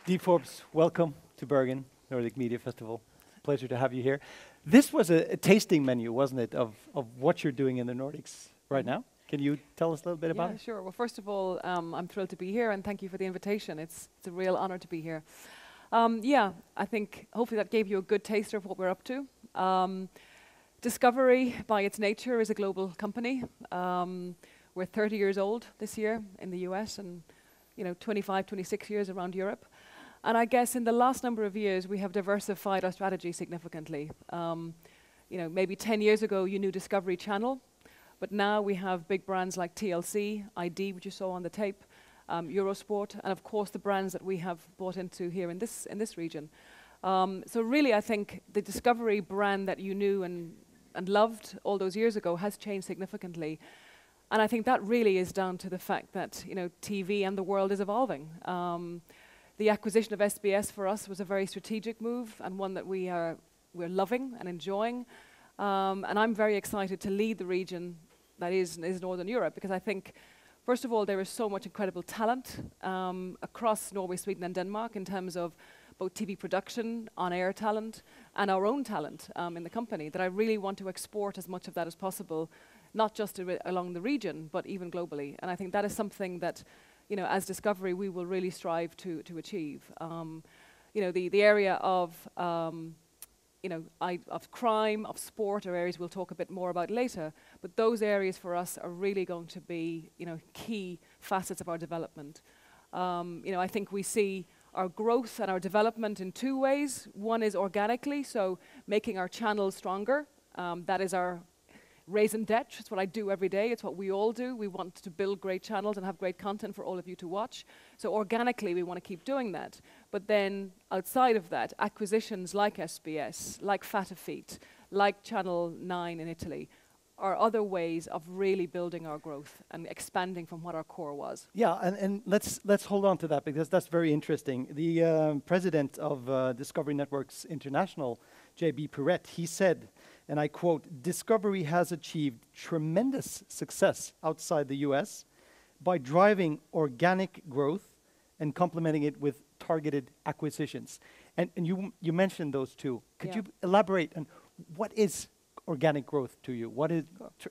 Dee Forbes, welcome to Bergen Nordic Media Festival. Pleasure to have you here. This was a tasting menu, wasn't it, of what you're doing in the Nordics right now? Can you tell us a little bit about it? Sure. Well, first of all, I'm thrilled to be here, and thank you for the invitation. It's a real honor to be here. I think hopefully that gave you a good taster of what we're up to. Discovery, by its nature, is a global company. We're 30 years old this year in the US, and 25, 26 years around Europe. And I guess in the last number of years, we have diversified our strategy significantly. Maybe 10 years ago, you knew Discovery Channel, but now we have big brands like TLC, ID, which you saw on the tape, Eurosport, and of course the brands that we have bought into here in this region. So really, I think the Discovery brand that you knew and loved all those years ago has changed significantly. And I think that really is down to the fact that TV and the world is evolving. The acquisition of SBS for us was a very strategic move, and one that we're loving and enjoying. And I'm very excited to lead the region that is Northern Europe, because I think, first of all, there is so much incredible talent across Norway, Sweden, and Denmark in terms of both TV production, on-air talent, and our own talent in the company, that I really want to export as much of that as possible, not just along the region, but even globally. And I think that is something that, as Discovery, we will really strive to achieve. The area of of crime, of sport, are areas we'll talk a bit more about later. But those areas for us are really going to be, key facets of our development. I think we see our growth and our development in two ways. One is organically, so making our channels stronger. That is our raison d'etre. It's what I do every day. It's what we all do. We want to build great channels and have great content for all of you to watch. So organically, we want to keep doing that. But then outside of that, acquisitions like SBS, like Fatta Feet, like Channel 9 in Italy, are other ways of really building our growth and expanding from what our core was. Yeah, and let's hold on to that, because that's very interesting. The president of Discovery Networks International, J.B. Perrett, he said, and I quote, "Discovery has achieved tremendous success outside the US by driving organic growth and complementing it with targeted acquisitions." And you mentioned those two. Could you elaborate on what is organic growth to you? What is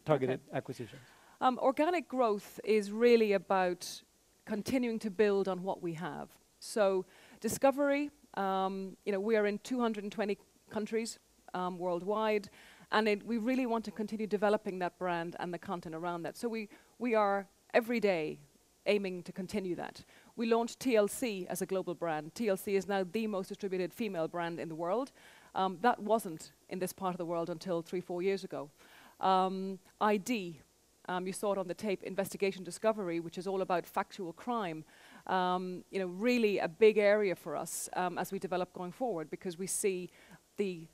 targeted acquisitions? Organic growth is really about continuing to build on what we have. So Discovery, we are in 220 countries worldwide, and we really want to continue developing that brand and the content around that. So we are every day aiming to continue that. We launched TLC as a global brand. TLC is now the most distributed female brand in the world. That wasn't in this part of the world until 3-4 years ago. ID, you saw it on the tape, Investigation Discovery, which is all about factual crime. Really a big area for us as we develop going forward, because we see the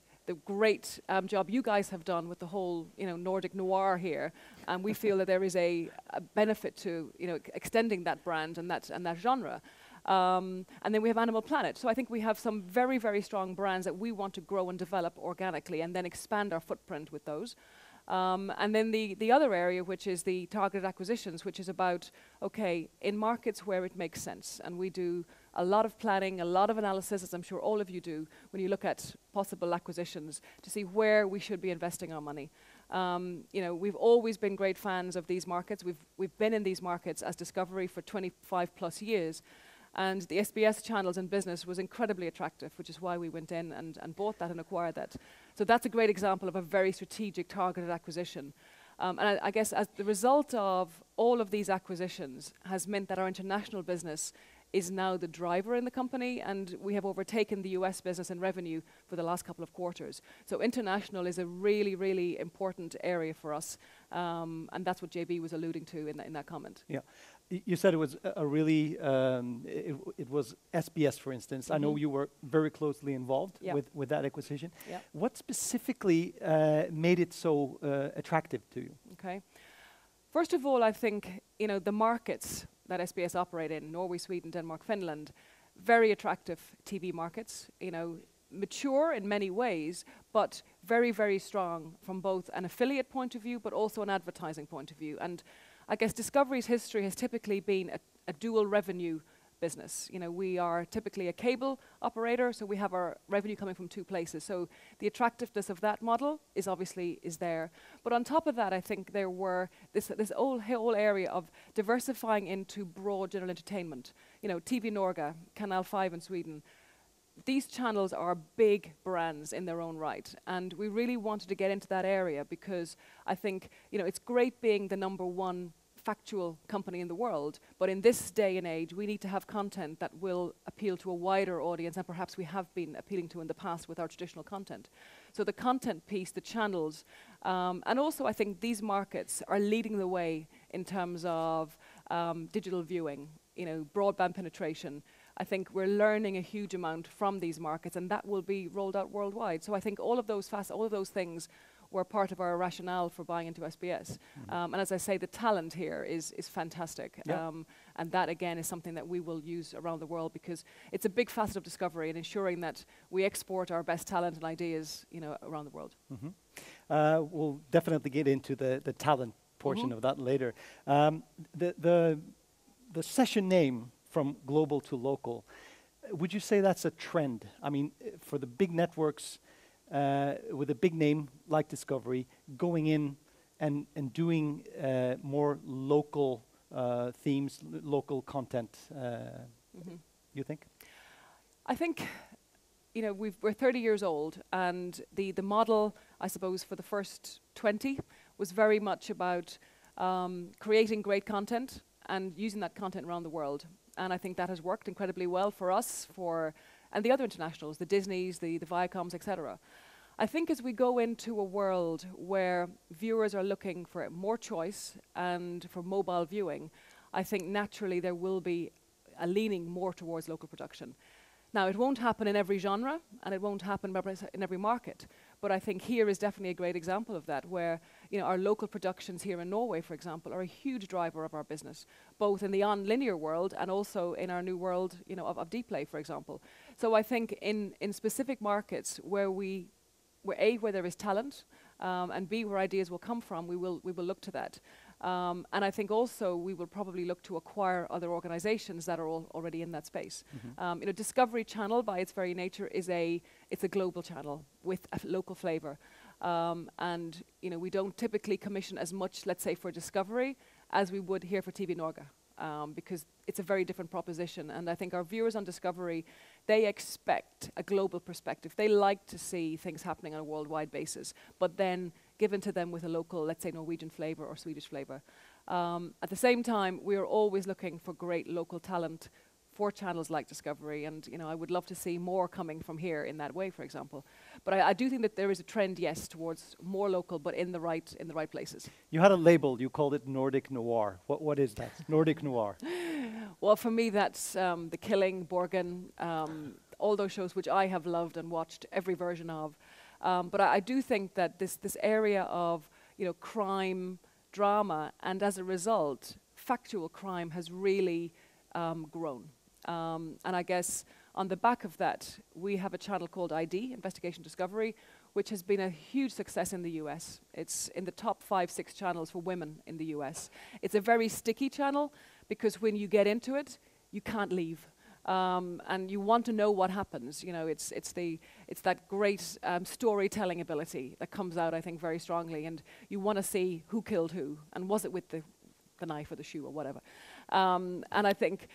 great job you guys have done with the whole Nordic noir here, and we feel that there is a benefit to extending that brand and that genre. And then we have Animal Planet. So I think we have some very, very strong brands that we want to grow and develop organically, and then expand our footprint with those. And then the other area, which is the targeted acquisitions, which is about, in markets where it makes sense. And we do a lot of planning, a lot of analysis, as I'm sure all of you do, when you look at possible acquisitions, to see where we should be investing our money. We've always been great fans of these markets. We've been in these markets as Discovery for 25 plus years. And the SBS channels and business was incredibly attractive, which is why we went in and bought that and acquired that. So that's a great example of a very strategic targeted acquisition. And I guess as the result of all of these acquisitions has meant that our international business is now the driver in the company, and we have overtaken the US business in revenue for the last couple of quarters. So international is a really, really important area for us, and that's what JB was alluding to in that comment. Yeah, you said it was a really, it was SBS, for instance. I know you were very closely involved with that acquisition. Yeah. What specifically made it so attractive to you? Okay. First of all, I think, the markets that SBS operate in, Norway, Sweden, Denmark, Finland, very attractive TV markets, mature in many ways, but very, very strong from both an affiliate point of view, but also an advertising point of view. And I guess Discovery's history has typically been a dual revenue business. You know, we are typically a cable operator, so we have our revenue coming from two places. So the attractiveness of that model is obviously there. But on top of that, I think there were this whole area of diversifying into broad general entertainment. You know, TV-Norge, Kanal 5 in Sweden. These channels are big brands in their own right, and we really wanted to get into that area because I think, you know, it's great being the #1 factual company in the world, but in this day and age, we need to have content that will appeal to a wider audience than perhaps we have been appealing to in the past with our traditional content. So the content piece, the channels, and also I think these markets are leading the way in terms of digital viewing, you know, broadband penetration. I think we're learning a huge amount from these markets, and that will be rolled out worldwide. So I think all of those things were part of our rationale for buying into SBS. And as I say, the talent here is fantastic. Yeah. And that, again, is something that we will use around the world because it's a big facet of Discovery and ensuring that we export our best talent and ideas, you know, around the world. We'll definitely get into the talent portion of that later. The session name, from global to local, would you say that's a trend? I mean, for the big networks, with a big name like Discovery, going in and doing more local themes, local content, you think? I think, you know, we're 30 years old, and the model, I suppose, for the first 20 was very much about creating great content and using that content around the world. And I think that has worked incredibly well for us, and the other internationals, the Disneys, the Viacoms, etc. I think as we go into a world where viewers are looking for more choice and for mobile viewing, I think naturally there will be a leaning more towards local production. Now, it won't happen in every genre, and it won't happen in every market, but I think here is definitely a great example of that, where, you know, our local productions here in Norway, for example, are a huge driver of our business, both in the on-linear world and also in our new world, you know, of deep play, for example. So I think in specific markets where where there is talent, and B, where ideas will come from, we will look to that. And I think also we will probably look to acquire other organizations that are already in that space. You know, Discovery Channel, by its very nature, it's a global channel with a local flavor. And, you know, we don't typically commission as much, let's say, for Discovery as we would here for TV-Norge. Because it's a very different proposition. And I think our viewers on Discovery, they expect a global perspective. They like to see things happening on a worldwide basis, but then given to them with a local, let's say, Norwegian flavor or Swedish flavor. At the same time, we are always looking for great local talent for channels like Discovery, and, you know, I would love to see more coming from here in that way, for example. But I do think that there is a trend, yes, towards more local, but in the right places. You had a label. You called it Nordic Noir. What is that? Nordic Noir. Well, for me, that's The Killing, Borgen, all those shows which I have loved and watched every version of. But I do think that this area of, you know, crime, drama, and as a result, factual crime has really grown. And I guess on the back of that, we have a channel called ID, Investigation Discovery, which has been a huge success in the US. It's in the top 5-6 channels for women in the US. It's a very sticky channel because when you get into it, you can't leave. And you want to know what happens. You know, it's that great storytelling ability that comes out, I think, very strongly. And you want to see who killed who, and was it with the knife or the shoe or whatever. And I think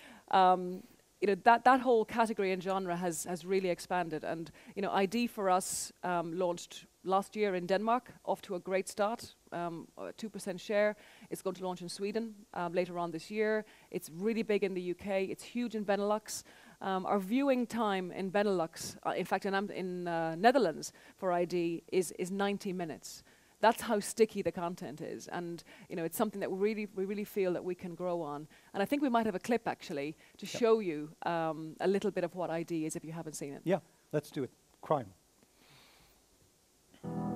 you know, that whole category and genre has really expanded. And, you know, ID for us launched last year in Denmark, off to a great start, a 2% share. It's going to launch in Sweden later on this year. It's really big in the UK. It's huge in Benelux. Our viewing time in Benelux, in fact in Netherlands for ID is 90 minutes. That's how sticky the content is, and, you know, it's something that we really feel that we can grow on. And I think we might have a clip actually to show you a little bit of what ID is if you haven't seen it. Yeah, let's do it. Crime.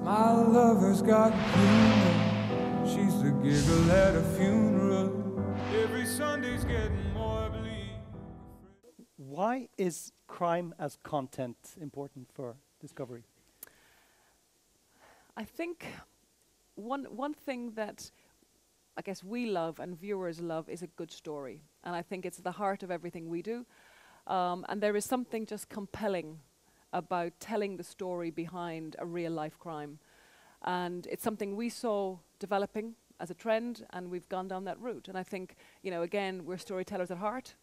My lover's got humor. She's the giggle at a funeral. Every Sunday's getting more bleak. Why is crime as content important for Discovery? I think one thing that I guess we love and viewers love is a good story. And I think it's the heart of everything we do. And there is something just compelling about telling the story behind a real life crime. And it's something we saw developing as a trend, and we've gone down that route. And I think, you know, again, we're storytellers at heart,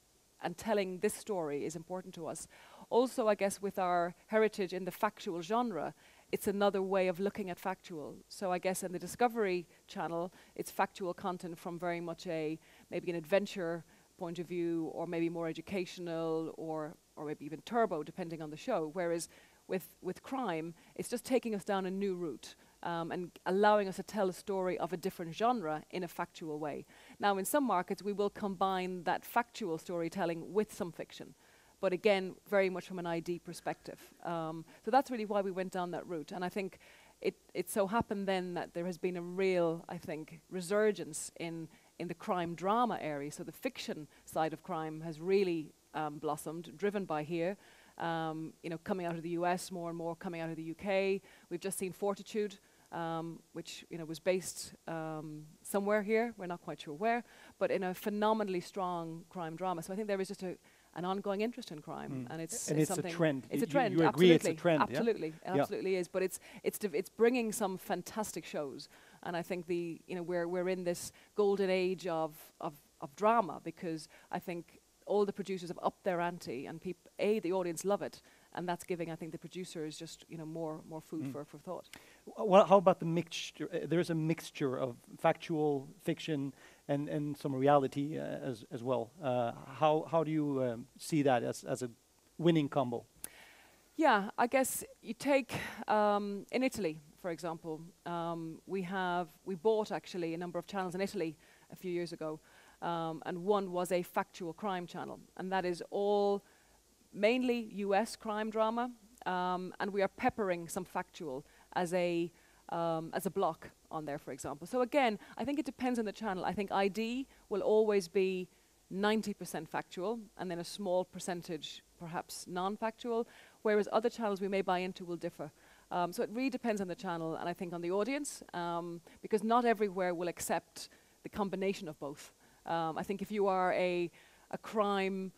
and telling this story is important to us. Also, I guess with our heritage in the factual genre, it's another way of looking at factual. So I guess in the Discovery Channel, it's factual content from very much maybe an adventure point of view, or maybe more educational, or maybe even turbo, depending on the show. Whereas with crime, it's just taking us down a new route. And allowing us to tell a story of a different genre in a factual way. Now, in some markets, we will combine that factual storytelling with some fiction, but again, very much from an ID perspective. So that's really why we went down that route. And I think it so happened then that there has been a real, I think, resurgence in the crime drama area. So the fiction side of crime has really blossomed, driven by here. You know, coming out of the US, more and more coming out of the UK. We've just seen Fortitude, which, you know, was based somewhere here, we're not quite sure where, but in a phenomenally strong crime drama. So I think there is just an ongoing interest in crime, and it's something. A trend. It's a trend. You agree it's a trend? Absolutely, yeah? It absolutely is. But it's bringing some fantastic shows, and I think we're in this golden age of drama, because I think all the producers have upped their ante, and the audience love it. And that's giving, I think, the producers just, you know, more food for thought. Well, how about the mixture? There's a mixture of factual fiction and some reality as well. How do you see that as a winning combo? Yeah, I guess you take in Italy, for example, we bought actually a number of channels in Italy a few years ago, and one was a factual crime channel, and that is all mainly US crime drama, and we are peppering some factual as a block on there, for example. So again, I think it depends on the channel. I think ID will always be 90% factual, and then a small percentage perhaps non-factual, whereas other channels we may buy into will differ. So it really depends on the channel, and I think on the audience, because not everywhere will accept the combination of both. I think if you are a crime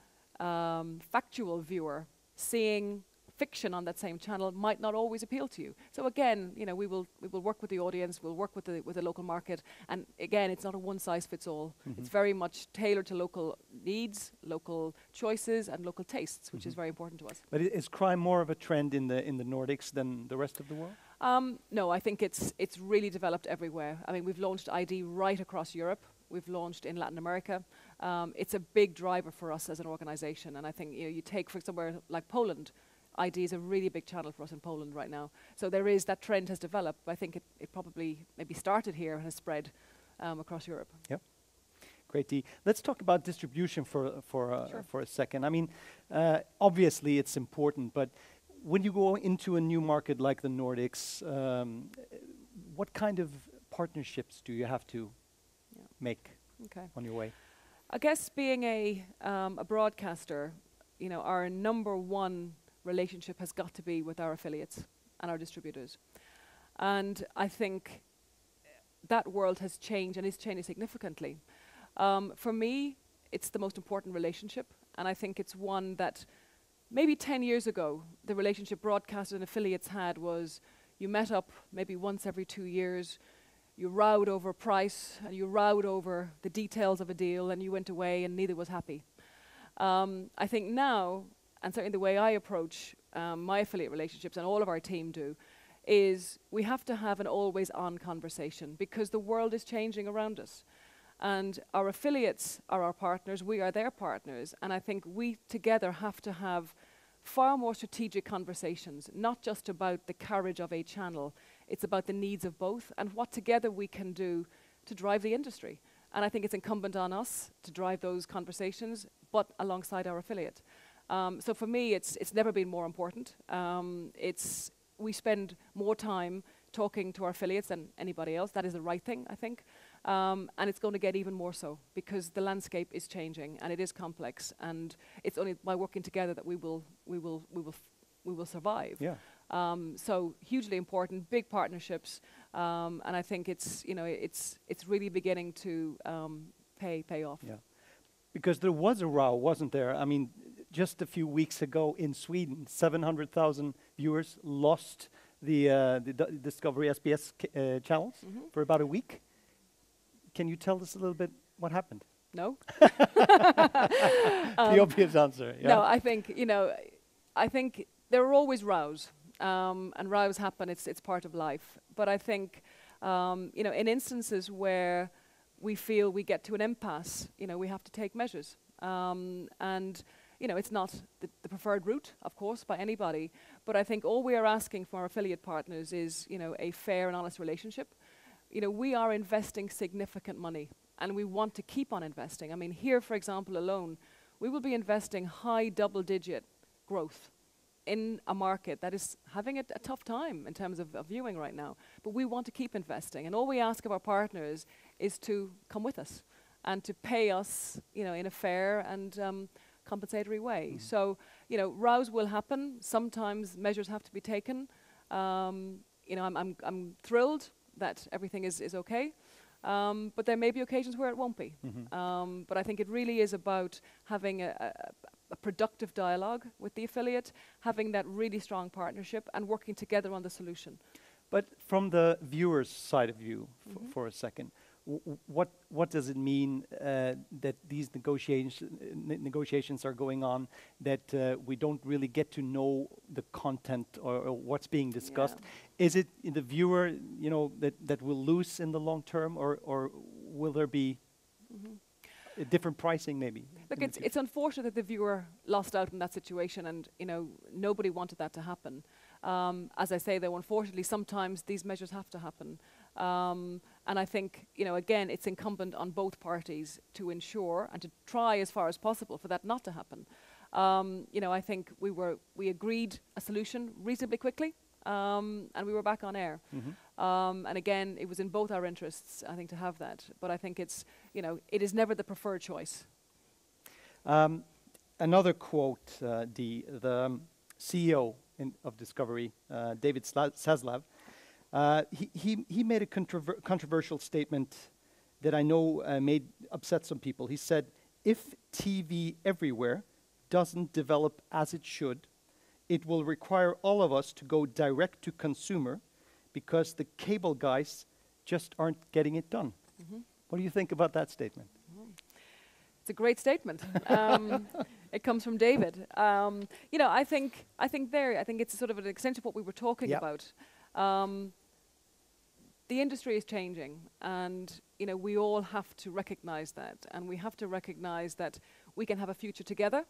factual viewer, seeing fiction on that same channel might not always appeal to you. So again, you know, we will work with the audience, we'll work with the local market, and again, it's not a one size fits all. It's very much tailored to local needs, local choices, and local tastes, which is very important to us. But is crime more of a trend in the Nordics than the rest of the world? No, I think it's really developed everywhere. I mean, we've launched ID right across Europe. We've launched in Latin America. It's a big driver for us as an organization, and I think, you know, you take for somewhere like Poland, ID is a really big channel for us in Poland right now. So that trend has developed. I think it probably maybe started here and has spread across Europe. Yep. Great, Dee. Let's talk about distribution for a second. I mean, obviously it's important, but when you go into a new market like the Nordics, what kind of partnerships do you have to make on your way? I guess being a broadcaster, you know, our number one relationship has got to be with our affiliates and our distributors. And I think that world has changed, and is changing significantly. For me, it's the most important relationship, and I think it's one that maybe 10 years ago, the relationship broadcasters and affiliates had was you met up maybe once every 2 years, you rowed over price, and you rowed over the details of a deal, and you went away and neither was happy. I think now, and certainly the way I approach my affiliate relationships, and all of our team do, is we have to have an always-on conversation, because the world is changing around us. And our affiliates are our partners, we are their partners, and I think we together have to have far more strategic conversations, not just about the carriage of a channel. It's about the needs of both and what together we can do to drive the industry. And I think it's incumbent on us to drive those conversations, but alongside our affiliate. So for me, it's never been more important. We spend more time talking to our affiliates than anybody else. That is the right thing, I think. And it's going to get even more so, because the landscape is changing and it is complex, and it's only by working together that we will survive. Yeah. So hugely important, big partnerships, and I think it's it's really beginning to pay off. Yeah, because there was a row, wasn't there? I mean, just a few weeks ago in Sweden, 700,000 viewers lost the Discovery SBS channels for about a week. Can you tell us a little bit what happened? No. The obvious answer. Yeah. No, I think there are always rows, and rows happen. It's part of life. But I think in instances where we feel we get to an impasse, we have to take measures. And it's not the preferred route, of course, by anybody. But I think all we are asking from our affiliate partners is a fair and honest relationship. We are investing significant money, and we want to keep on investing. I mean, here, for example, alone, we will be investing high double-digit growth in a market that is having a tough time in terms of viewing right now. But we want to keep investing, and all we ask of our partners is to come with us and to pay us, in a fair and compensatory way. So, rows will happen. Sometimes measures have to be taken. I'm thrilled that everything is okay. But there may be occasions where it won't be. But I think it really is about having a productive dialogue with the affiliate, having that really strong partnership and working together on the solution. But from the viewer's side of view, for a second, what does it mean that these negotiations are going on, that we don't really get to know the content or what's being discussed? Yeah. Is it the viewer, that will lose in the long term, or will there be a different pricing maybe? Look, it's unfortunate that the viewer lost out in that situation, and nobody wanted that to happen. As I say, though, unfortunately, sometimes these measures have to happen. And I think, again, it's incumbent on both parties to ensure and to try as far as possible for that not to happen. I think we agreed a solution reasonably quickly, and we were back on air. And again, it was in both our interests, I think, to have that. But I think it is never the preferred choice. Another quote, Dee, the CEO of Discovery, David Zaslav, he made a controversial statement that I know made upset some people. He said, if TV everywhere doesn't develop as it should, it will require all of us to go direct to consumer because the cable guys just aren't getting it done. What do you think about that statement? It's a great statement. It comes from David. I think it's sort of an extension of what we were talking about. The industry is changing, and we all have to recognize that, and we have to recognize that we can have a future together,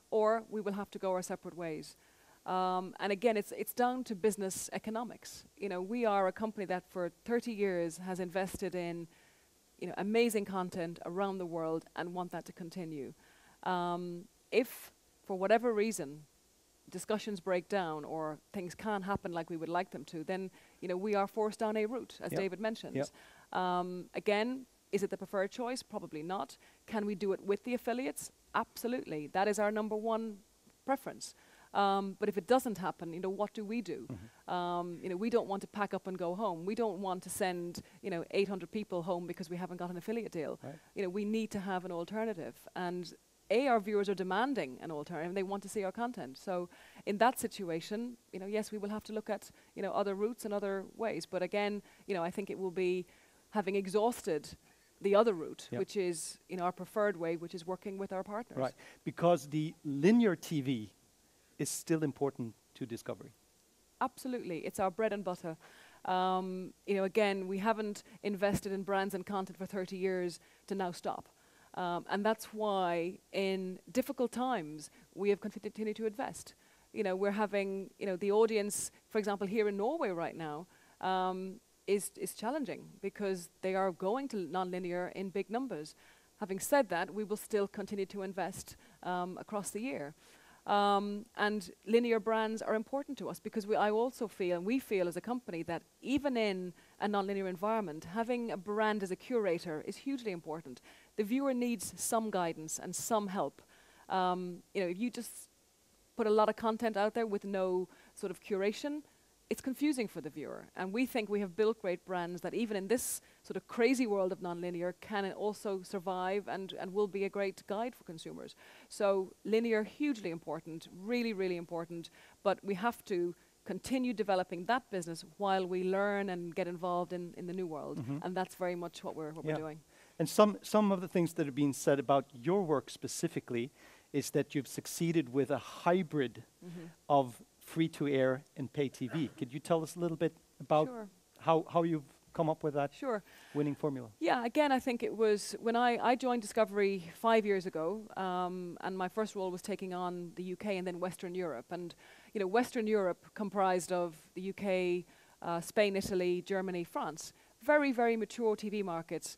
or we will have to go our separate ways. And again, it's down to business economics. We are a company that for 30 years has invested in amazing content around the world and want that to continue. If, for whatever reason, discussions break down or things can't happen like we would like them to, then we are forced down a route, as David mentioned. Again, is it the preferred choice? Probably not. Can we do it with the affiliates? Absolutely. That is our number one preference. But if it doesn't happen, what do? We don't want to pack up and go home. We don't want to send 800 people home because we haven't got an affiliate deal. Right. We need to have an alternative, and our viewers are demanding an alternative. They want to see our content. So in that situation, yes, we will have to look at other routes and other ways. But again, I think it will be having exhausted the other route, which is our preferred way, which is working with our partners. Right, because the linear TV is still important to Discovery. Absolutely, it's our bread and butter. Again, we haven't invested in brands and content for 30 years to now stop. And that's why in difficult times, we have continued to invest. We're having, the audience, for example, here in Norway right now, is challenging because they are going to non-linear in big numbers. Having said that, we will still continue to invest across the year. And linear brands are important to us because I also feel, and we feel as a company, that even in a non-linear environment, having a brand as a curator is hugely important. The viewer needs some guidance and some help. If you just put a lot of content out there with no sort of curation, it's confusing for the viewer. And we think we have built great brands that even in this sort of crazy world of non-linear can also survive and will be a great guide for consumers. So linear, hugely important, really, really important, but we have to continue developing that business while we learn and get involved in the new world. And that's very much what we're doing. And some of the things that are being said about your work specifically is that you've succeeded with a hybrid of free-to-air and pay TV. Could you tell us a little bit about how you've come up with that winning formula? Yeah, again, I think it was when I joined Discovery 5 years ago, and my first role was taking on the UK and then Western Europe. And you know, Western Europe comprised of the UK, Spain, Italy, Germany, France. Very, very mature TV markets,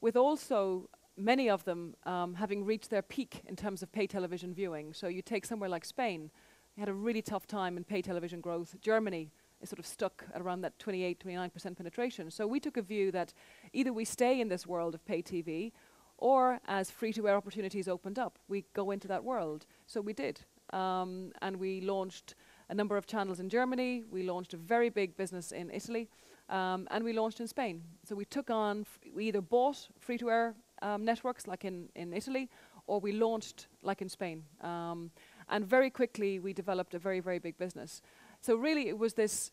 with also many of them having reached their peak in terms of pay television viewing. So you take somewhere like Spain, they had a really tough time in pay television growth. Germany is sort of stuck at around that 28-29% penetration. So we took a view that either we stay in this world of pay TV, or as free-to-air opportunities opened up, we go into that world. So we did. And we launched a number of channels in Germany. We launched a very big business in Italy. And we launched in Spain. So we took on, we either bought free-to-air networks like in Italy, or we launched like in Spain. And very quickly we developed a very, very big business. So really it was this,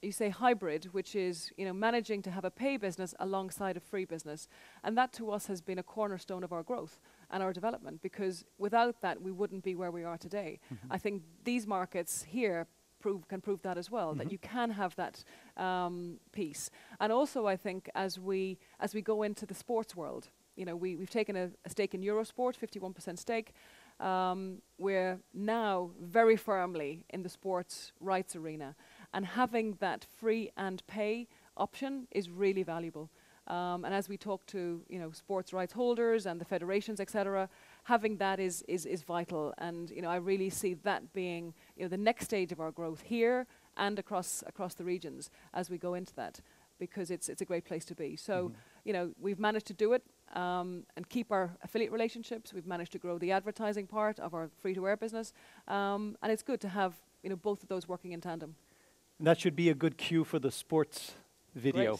you say hybrid, which is, you know, managing to have a pay business alongside a free business. And that to us has been a cornerstone of our growth and our development, because without that we wouldn't be where we are today. I think these markets here can prove that as well, that you can have that piece. And also I think as we go into the sports world, you know, we've taken a stake in Eurosport, 51% stake. We're now very firmly in the sports rights arena, and having that free and pay option is really valuable. And as we talk to, you know, sports rights holders and the federations, etc., having that is vital. And you know, I really see that being, you know, the next stage of our growth here and across the regions as we go into that, because it's a great place to be. So you know, we've managed to do it and keep our affiliate relationships. We've managed to grow the advertising part of our free-to-air business, and it's good to have, you know, both of those working in tandem. And that should be a good cue for the sports video.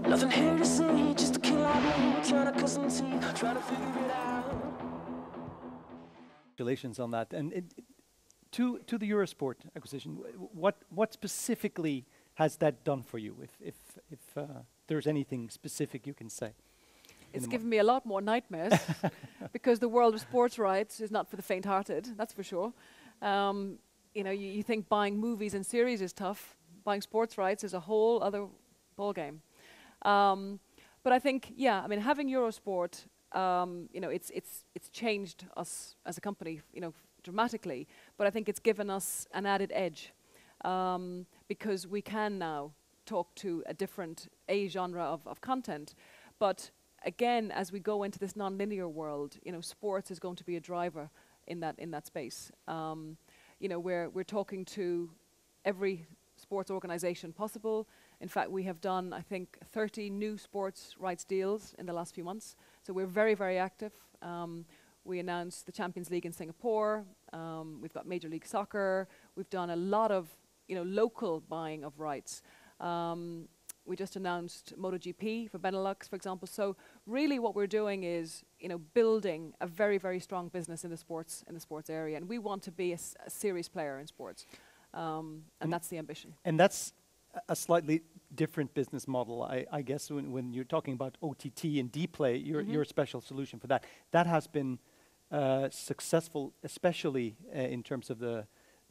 Nothing here to see, just a kill out me, trying to cut some teeth, trying to figure it out. Congratulations on that. And to the Eurosport acquisition, what specifically has that done for you? If there's anything specific you can say. It's given me a lot more nightmares because the world of sports rights is not for the faint-hearted, that's for sure. You know, you think buying movies and series is tough. Buying sports rights is a whole other ball game. But I think, yeah, I mean, having Eurosport, you know, it's changed us as a company, you know, dramatically. But I think it's given us an added edge because we can now talk to a different genre of content. But again, as we go into this non-linear world, you know, sports is going to be a driver in that space. You know, we're talking to every sports organization possible. In fact, we have done, I think, 30 new sports rights deals in the last few months. So we're very, very active. We announced the Champions League in Singapore. We've got Major League Soccer. We've done a lot of, you know, local buying of rights. We just announced MotoGP for Benelux, for example. So really what we're doing is, you know, building a very, very strong business in the sports area. And we want to be a serious player in sports. And that's the ambition. And that's a slightly different business model, I guess, when you're talking about OTT and Dplay, your special solution for that. That has been successful, especially in terms of the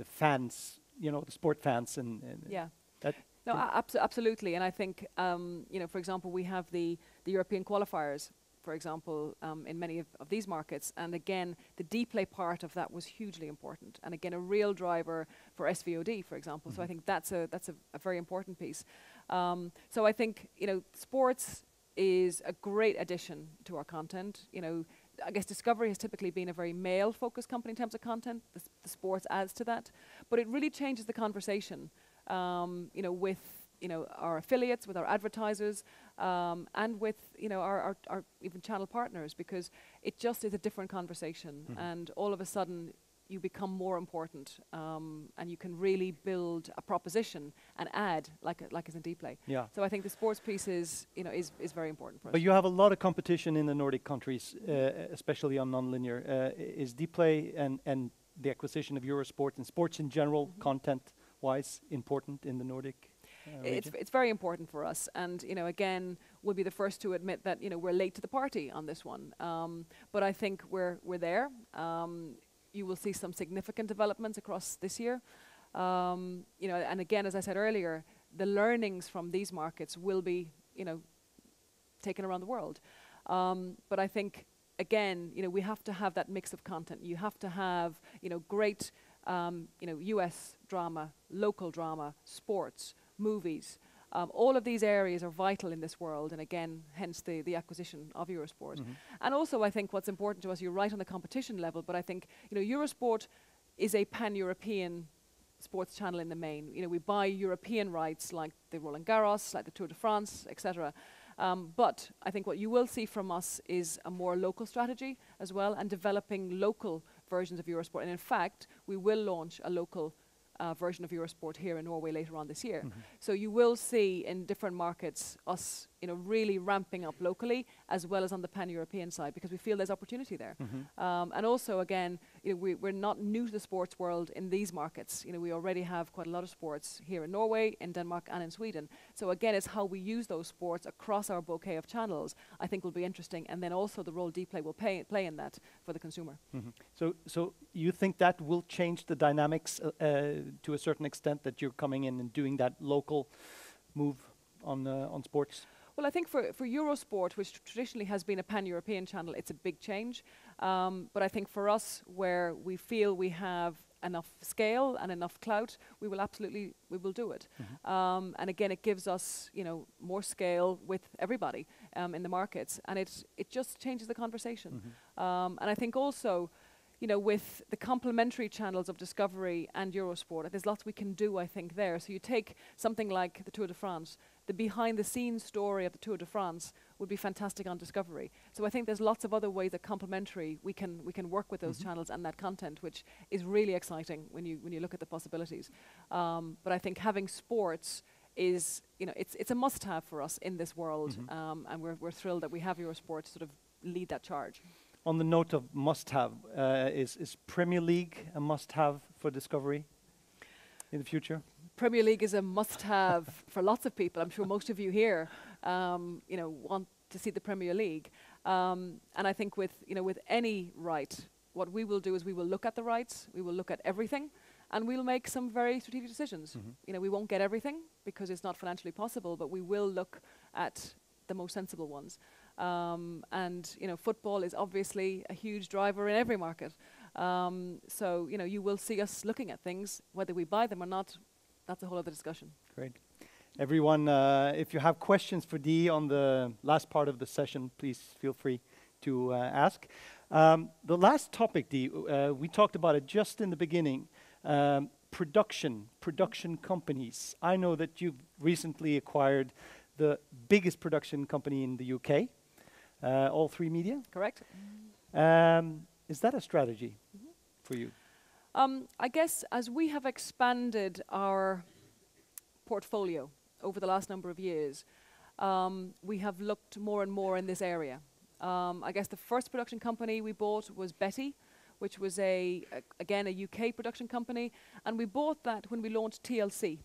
fans, you know, the sport fans and yeah. That no, absolutely. And I think, you know, for example, we have the European qualifiers, for example, in many of these markets. And again, the Dplay part of that was hugely important. And again, a real driver for SVOD, for example. So I think that's a very important piece. So I think, you know, sports is a great addition to our content. You know, I guess Discovery has typically been a very male-focused company in terms of content. The sports adds to that. But it really changes the conversation, you know, with our affiliates, with our advertisers, and with our even channel partners, because it just is a different conversation, and all of a sudden you become more important, and you can really build a proposition and add, like as in Dplay. Yeah. So I think the sports piece is very important for us. But you have a lot of competition in the Nordic countries, especially on non-linear. Is Dplay and the acquisition of Eurosport and sports in general, content-wise, important in the Nordic region? It's very important for us, and again, we'll be the first to admit that we're late to the party on this one. But I think we're there. You will see some significant developments across this year. And again, as I said earlier, the learnings from these markets will be, taken around the world. But I think, again, we have to have that mix of content. You have to have, great, US drama, local drama, sports, movies. All of these areas are vital in this world, and again, hence the acquisition of Eurosport. And also, I think what's important to us, you're right on the competition level, but I think Eurosport is a pan-European sports channel in the main. We buy European rights like the Roland Garros, like the Tour de France, etc. But I think what you will see from us is a more local strategy as well, and developing local versions of Eurosport. And in fact, we will launch a local version of Eurosport here in Norway later on this year. So you will see in different markets us, really ramping up locally as well as on the pan-European side, because we feel there's opportunity there. And also, again, we're not new to the sports world in these markets. We already have quite a lot of sports here in Norway, in Denmark, and in Sweden. So again, it's how we use those sports across our bouquet of channels, I think, will be interesting, and then also the role Dplay will play in that for the consumer. So you think that will change the dynamics to a certain extent, that you're coming in and doing that local move on sports? Well, I think for Eurosport, which traditionally has been a pan-European channel, it's a big change. But I think for us, where we feel we have enough scale and enough clout, we will do it. And again, it gives us, more scale with everybody in the markets, and it just changes the conversation. And I think also, with the complementary channels of Discovery and Eurosport, there's lots we can do, I think, there. So you take something like the Tour de France, the behind-the-scenes story of the Tour de France would be fantastic on Discovery. So I think there's lots of other ways that complementary we can work with those channels and that content, which is really exciting when you look at the possibilities. But I think having sports is, it's a must-have for us in this world, and we're thrilled that we have Eurosport to sort of lead that charge. On the note of must-have, is Premier League a must-have for Discovery in the future? Premier League is a must-have for lots of people. I'm sure most of you here, want to see the Premier League. And I think with any right, what we will do is we will look at the rights, we will look at everything, and we'll make some very strategic decisions. We won't get everything because it's not financially possible, but we will look at the most sensible ones. And football is obviously a huge driver in every market. So you will see us looking at things, whether we buy them or not. That's a whole other discussion. Great. Everyone, if you have questions for Dee on the last part of the session, please feel free to ask. The last topic, Dee, we talked about it just in the beginning. Production companies. I know that you've recently acquired the biggest production company in the UK, All3 Media. Correct. Is that a strategy for you? I guess as we have expanded our portfolio over the last number of years, we have looked more and more in this area. I guess the first production company we bought was Betty, which was again a UK production company, and we bought that when we launched TLC.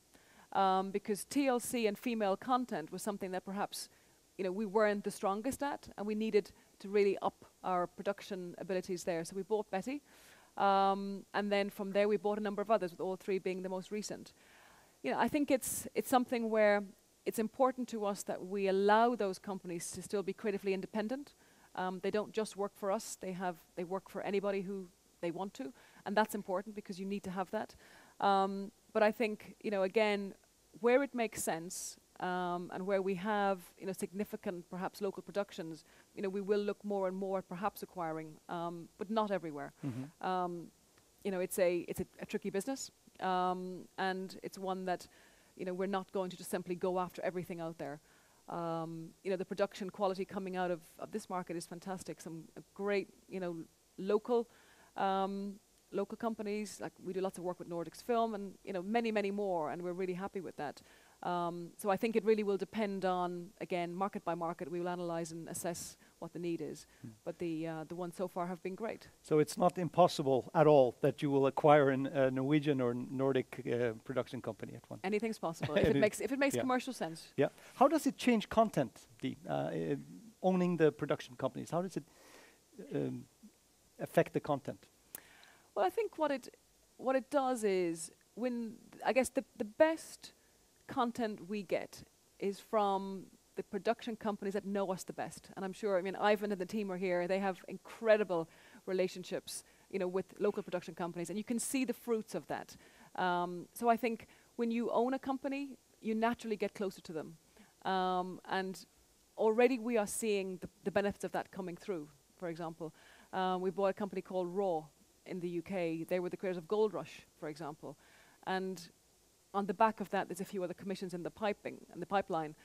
Because TLC and female content was something that perhaps we weren't the strongest at, and we needed to really up our production abilities there. So we bought Betty, and then from there we bought a number of others, with All3 being the most recent. I think it's something where it's important to us that we allow those companies to still be creatively independent. They don't just work for us; they work for anybody who they want to, and that's important because you need to have that. But I think again, where it makes sense, and where we have significant perhaps local productions, we will look more and more at perhaps acquiring, but not everywhere. It's a tricky business, and it's one that we're not going to just simply go after everything out there. The production quality coming out of this market is fantastic. Some great, local companies. Like we do lots of work with Nordics Film, and many, many more, and we're really happy with that. So I think it really will depend on, again, market by market. We will analyze and assess what the need is. But the ones so far have been great. So it's not impossible at all that you will acquire a Norwegian or Nordic production company at one. Anything's possible if it makes commercial sense. Yeah. How does it change content, Dee? Owning the production companies, how does it affect the content? Well, I think what it does is I guess the best content we get is from the production companies that know us the best. And I'm sure, Ivan and the team are here. They have incredible relationships, with local production companies, and you can see the fruits of that. So I think when you own a company, you naturally get closer to them. And already we are seeing the benefits of that coming through. For example, we bought a company called Raw in the UK. They were the creators of Gold Rush, for example. And on the back of that, there's a few other commissions in the pipeline.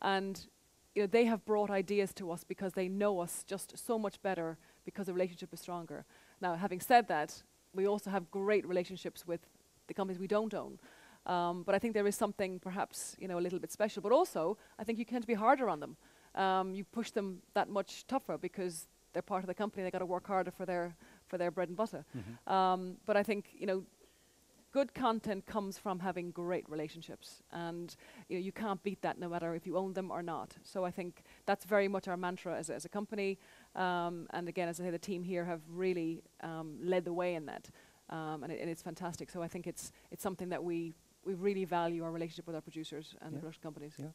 And they have brought ideas to us because they know us just so much better because the relationship is stronger. Now, having said that, we also have great relationships with the companies we don't own. But I think there is something perhaps a little bit special. But also, I think you tend to be harder on them. You push them that much tougher because they're part of the company. They got to work harder for their bread and butter. But I think good content comes from having great relationships, and you can't beat that no matter if you own them or not. So I think that's very much our mantra as a company. And again, as I say, the team here have really led the way in that, and it's fantastic. So I think it's something that we really value, our relationship with our producers and the production companies. Yeah.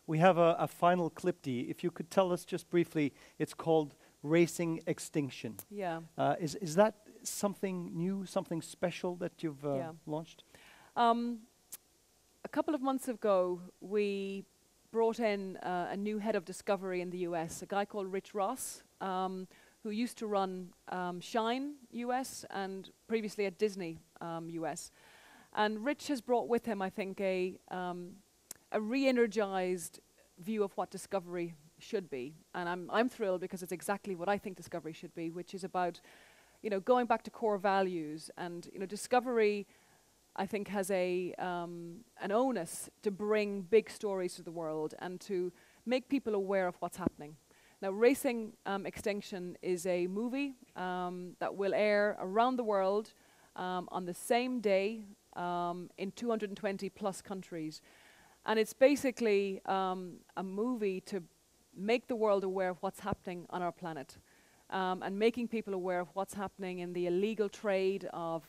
We have a final clip, Dee. If you could tell us just briefly, it's called Racing Extinction. Yeah. Is that something new, something special that you've launched? A couple of months ago, we brought in a new head of Discovery in the US, a guy called Rich Ross, who used to run Shine US and previously at Disney US. And Rich has brought with him, I think, a re-energized view of what Discovery should be. And I'm thrilled because it's exactly what I think Discovery should be, which is about going back to core values. And Discovery, I think, has an onus to bring big stories to the world and to make people aware of what's happening. Now, Racing Extinction is a movie that will air around the world on the same day in 220 plus countries. And it's basically a movie to make the world aware of what's happening on our planet. And making people aware of what's happening in the illegal trade of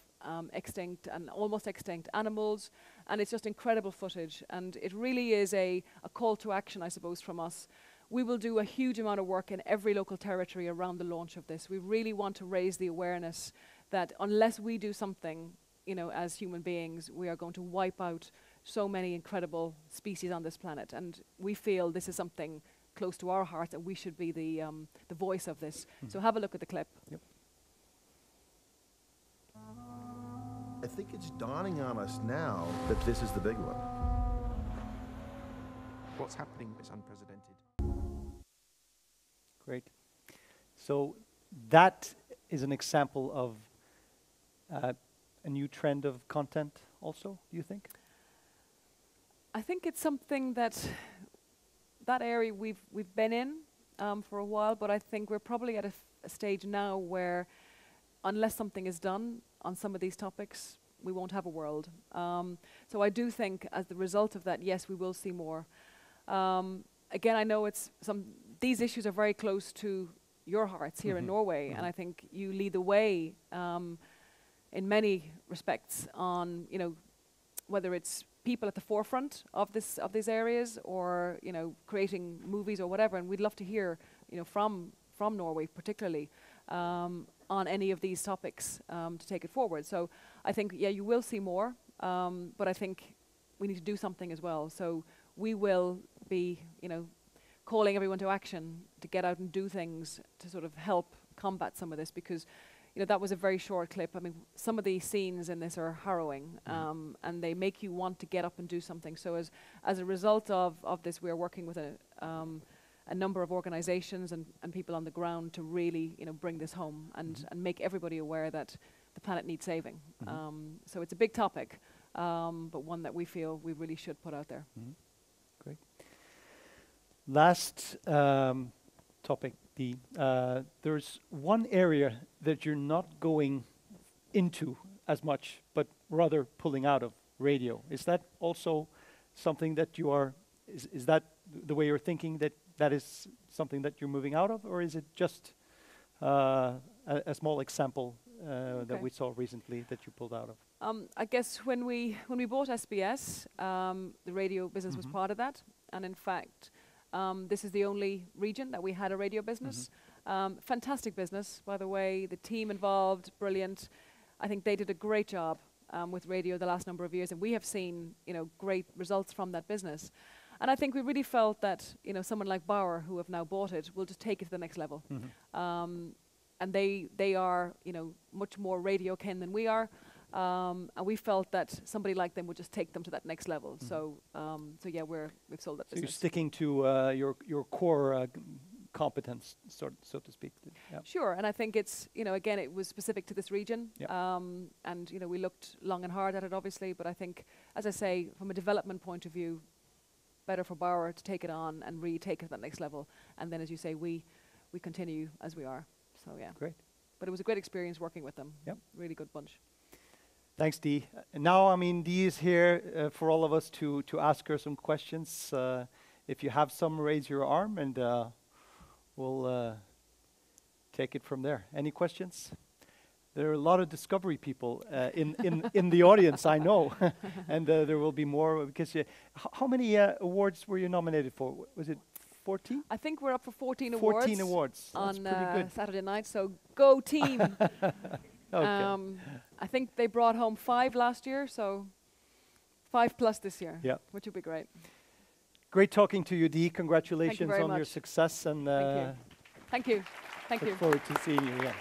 extinct and almost extinct animals. And it's just incredible footage. And it really is a call to action, I suppose, from us. We will do a huge amount of work in every local territory around the launch of this. We really want to raise the awareness that unless we do something, as human beings, we are going to wipe out so many incredible species on this planet. And we feel this is something close to our hearts, and we should be the voice of this. So have a look at the clip. Yep. I think it's dawning on us now that this is the big one. What's happening is unprecedented. Great. So that is an example of a new trend of content also, do you think? I think it's something that area we've been in for a while, but I think we're probably at a stage now where unless something is done on some of these topics, we won't have a world. So I do think as the result of that, yes, we will see more. Again, I know these issues are very close to your hearts here in Norway, and I think you lead the way in many respects on, whether it's people at the forefront of these areas or creating movies or whatever, and we'd love to hear from Norway particularly on any of these topics to take it forward. So I think you will see more, but I think we need to do something as well. So we will be calling everyone to action to get out and do things to sort of help combat some of this, because that was a very short clip. I mean, some of the scenes in this are harrowing, and they make you want to get up and do something. So as a result of this, we are working with a number of organizations and people on the ground to really, bring this home and make everybody aware that the planet needs saving. So it's a big topic, but one that we feel we really should put out there. Great. Last topic, Dee. There's one area that you're not going into as much, but rather pulling out of: radio. Is that also something that you are, is that the way you're thinking, that is something that you're moving out of, or is it just a small example that we saw recently that you pulled out of? I guess when we bought SBS, the radio business was part of that, and in fact, this is the only region that we had a radio business. Fantastic business, by the way. The team involved, brilliant. I think they did a great job with radio the last number of years, and we have seen, great results from that business. And I think we really felt that, someone like Bauer, who have now bought it, will just take it to the next level. And they are, much more radio ken than we are. And we felt that somebody like them would just take them to that next level. So yeah, we've sold that business. You're sticking to your core competence, so to speak. Yeah. Sure, and I think it's, again, it was specific to this region. And, we looked long and hard at it, obviously, but I think, as I say, from a development point of view, better for Bauer to take it on and really take it to that next level. And then, as you say, we continue as we are. So, yeah. Great. But it was a great experience working with them. Yep. Really good bunch. Thanks, Dee. And now, Dee is here for all of us to ask her some questions. If you have some, raise your arm, and we'll take it from there. Any questions? There are a lot of Discovery people in the audience, I know, and there will be more. Because how many awards were you nominated for? Was it 14? I think we're up for 14 awards. 14 awards. That's on pretty good. Saturday night. So go team! Okay. I think they brought home 5 last year, so 5+ this year. Yeah. Which would be great. Great talking to you, Dee. Congratulations very on your much. success, and Thank you. Thank you. Thank you. look forward to seeing you. Yeah.